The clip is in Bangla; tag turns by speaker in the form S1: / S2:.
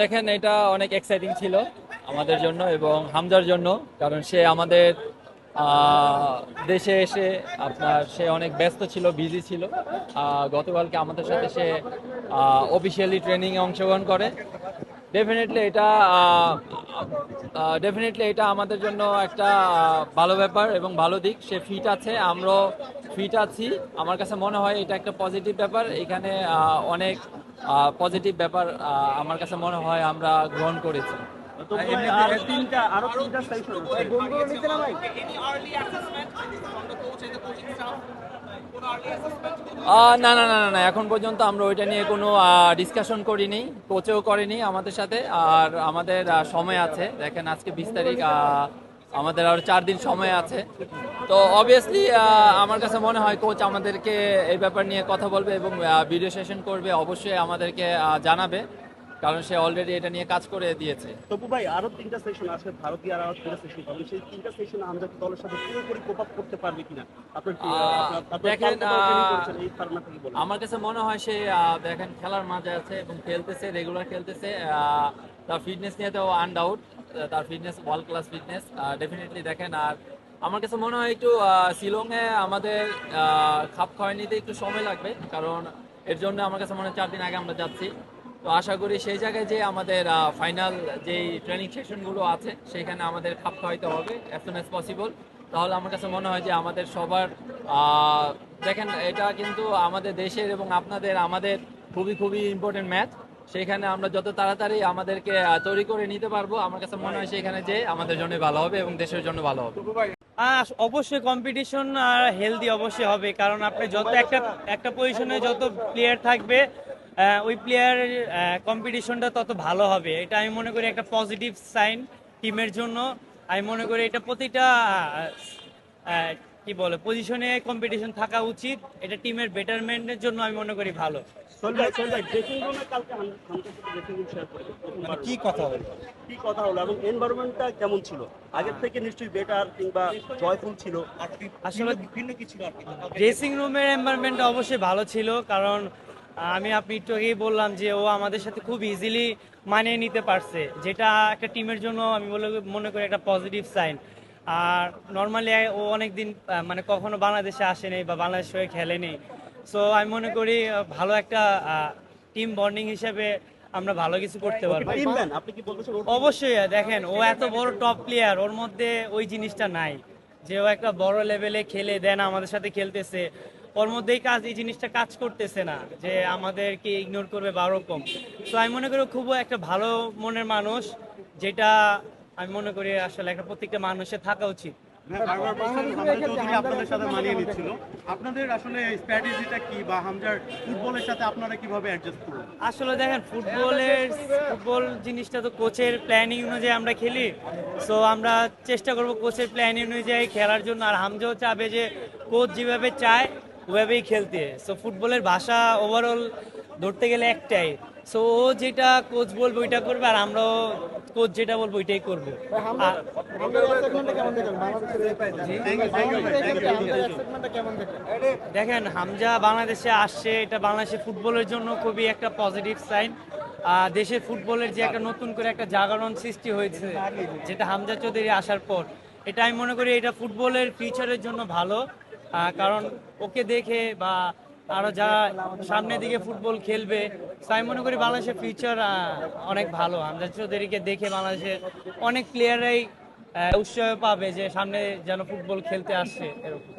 S1: দেখেন, এটা অনেক এক্সাইটিং ছিল আমাদের জন্য এবং হামজার জন্য। কারণ সে আমাদের আহ, দেশে এসে সে অনেক ব্যস্ত ছিল, বিজি ছিল। গতকালকে আমাদের সাথে সে অফিসিয়ালি ট্রেনিংয়ে অংশগ্রহণ করে। ডেফিনেটলি এটা ডেফিনেটলি এটা আমাদের জন্য একটা ভালো ব্যাপার এবং ভালো দিক। সে ফিট আছে, আমরাও ফিট আছি। আমার কাছে মনে হয় এটা একটা পজিটিভ ব্যাপার। এখানে অনেক পজিটিভ ব্যাপার আমার কাছে মনে হয় আমরা গ্রহণ করেছি।
S2: তো ভাই আরো তিনটা সেশন আছে।
S1: না, না, না, না, না, এখন পর্যন্ত আমরা ওইটা নিয়ে কোনো ডিসকাশন করিনি, কোচেও করেনি আমাদের সাথে। আর আমাদের সময় আছে, দেখেন আজকে 20 তারিখ, আমাদের আর 4 দিন সময় আছে। তো অবভিয়াসলি আমার কাছে মনে হয় কোচ আমাদেরকে এই ব্যাপার নিয়ে কথা বলবে এবং ভিডিও সেশন করবে, অবশ্যই আমাদেরকে জানাবে, কারণ সে অলরেডি এটা নিয়ে কাজ করে দিয়েছে।
S2: তবু ভাই আরো তিনটা সেশন আছে, ভারতীয় আরো তিনটা সেশন হবে। সেই তিনটা সেশন আমরা কি দলের সাথে পুরোপুরি কোপ আপ করতে পারবে কিনা? আপনার কি আপনার
S1: দেখেন,
S2: ট্রেনিং করেছেন, এই ধারণাটা কি বলেন?
S1: আমার কাছে মনে হয় সে দেখেন খেলার মাঝে আছে এবং খেলতেছে, রেগুলার খেলতেছে। তার ফিটনেস নিয়ে তো আনডাউট, তার fitness world class fitness definitely. দেখেন, আর আমার কাছে মনে হয় একটু শিলংয়ে আমাদের খাপ খাওয়াই নিতে একটু সময় লাগবে, কারণ এর জন্য আমার কাছে মনে হয় 4 দিন আগে আমরা যাচ্ছি। তো আশা করি সেই জায়গায় যে আমাদের ফাইনাল যেই ট্রেনিং সেশনগুলো আছে সেখানে আমাদের খাপ খাওয়াইতে হবে অ্যাজ সুন অ্যাজ পসিবল। তাহলে আমার কাছে মনে হয় যে আমাদের সবার দেখেন, এটা কিন্তু আমাদের দেশের এবং আমাদের খুবই খুবই ইম্পর্টেন্ট ম্যাচ। সেখানে আমরা যত তাড়াতাড়ি আমাদেরকে তৈরি করে নিতে পারবো, আমার কাছে মনে হয় সেখানে যে আমাদের জন্য ভালো হবে এবং দেশের জন্য ভালো হবে।
S3: অবশ্যই কম্পিটিশন আর হেলদি অবশ্যই হবে, কারণ আপনি যত একটা একটা পজিশনে যত প্লেয়ার থাকবে, ওই প্লেয়ারের কম্পিটিশনটা তত ভালো হবে। এটা আমি মনে করি একটা পজিটিভ সাইন টিমের জন্য। আমি মনে করি এটা প্রতিটা আহ, কি বলে পজিশনে কম্পিটিশন থাকা উচিত। এটা টিমের বেটারমেন্টের জন্য আমি মনে করি ভালো।
S2: সোহেল ভাই ড্রেসিং রুমে কালকে হামজার সাথে ড্রেসিং রুম শেয়ার করেছে প্রথমবার।
S4: কি কথা হলো?
S2: কি কথা হলো এবং এনভায়রনমেন্টটা কেমন ছিল? আগের থেকে নিশ্চয়ই বেটার কিংবা জয়ফুল ছিল।
S3: আসলে
S4: ভিন্ন কি ছিল আর কি?
S3: ড্রেসিং রুমের এনভায়রনমেন্ট অবশ্যই ভালো ছিল, কারণ আপনি একটু আগেই বললাম যে ও আমাদের সাথে খুব ইজিলি মানিয়ে নিতে পারছে, যেটা একটা টিমের জন্য আমি মনে করি একটা পজিটিভ সাইন। আর নর্মালি ও অনেকদিন মানে কখনো বাংলাদেশে আসেনি বা বাংলাদেশ হয়ে খেলেনি। সো আমি মনে করি ভালো একটা টিম বন্ডিং হিসেবে আমরা ভালো কিছু করতে পারবো।
S2: টিম ম্যান আপনি কি বলতেছেন?
S3: অবশ্যই দেখেন, ও এত বড় টপ প্লেয়ার, ওর মধ্যে ওই জিনিসটা নাই যে ও একটা বড় লেভেলে খেলে দেন আমাদের সাথে খেলতেছে। ওর মধ্যেই এই জিনিসটা কাজ করতেছে না যে আমাদেরকে ইগনোর করবে বা ওরকম। তো আমি মনে করি ও খুব একটা ভালো মনের মানুষ, যেটা আমি মনে করি আসলে একটা প্রত্যেকটা মানুষের থাকা উচিত।
S4: বারবার বলছেন হামজা চৌধুরী আপনাদের সাথে মানিয়ে নিচ্ছিল। আপনাদের আসলে স্ট্র্যাটেজিটা কি, বা হামজার ফুটবলের সাথে আপনারা কিভাবে অ্যাডজাস্ট করুন?
S3: আসলে দেখেন, ফুটবল জিনিসটা তো কোচের প্ল্যানিং অনুযায়ী আমরা খেলি। সো আমরা চেষ্টা করব কোচের প্ল্যানিং অনুযায়ী খেলার জন্য। আর হামজাও চাবে যে কোচ যেভাবে চায় ওভাবেই খেলতে। সো ফুটবলের ভাষা ওভারঅল ধরতে গেলে একটাই। সো ও যেটা কোচ বলবে ওইটা করবে, আর আমরাও কোচ যেটা বলবো ওইটাই করবো। আর দেখেন, হামজা বাংলাদেশে আসছে, এটা বাংলাদেশের ফুটবলের জন্য খুবই একটা পজিটিভ সাইন। দেশের ফুটবলের যে একটা নতুন করে একটা জাগরণ সৃষ্টি হয়েছে, যেটা হামজা চৌধুরী আসার পর, এটা আমি মনে করি এটা ফুটবলের ফিউচারের জন্য ভালো। কারণ ওকে দেখে বা আরো যারা সামনের দিকে ফুটবল খেলবে, তাই আমি মনে করি বাংলাদেশের ফিউচার অনেক ভালো। হামজা চৌধুরীকে দেখে বাংলাদেশের অনেক প্লেয়াররাই উৎসাহ পাবে যে সামনে যেন ফুটবল খেলতে আসছে এরকম।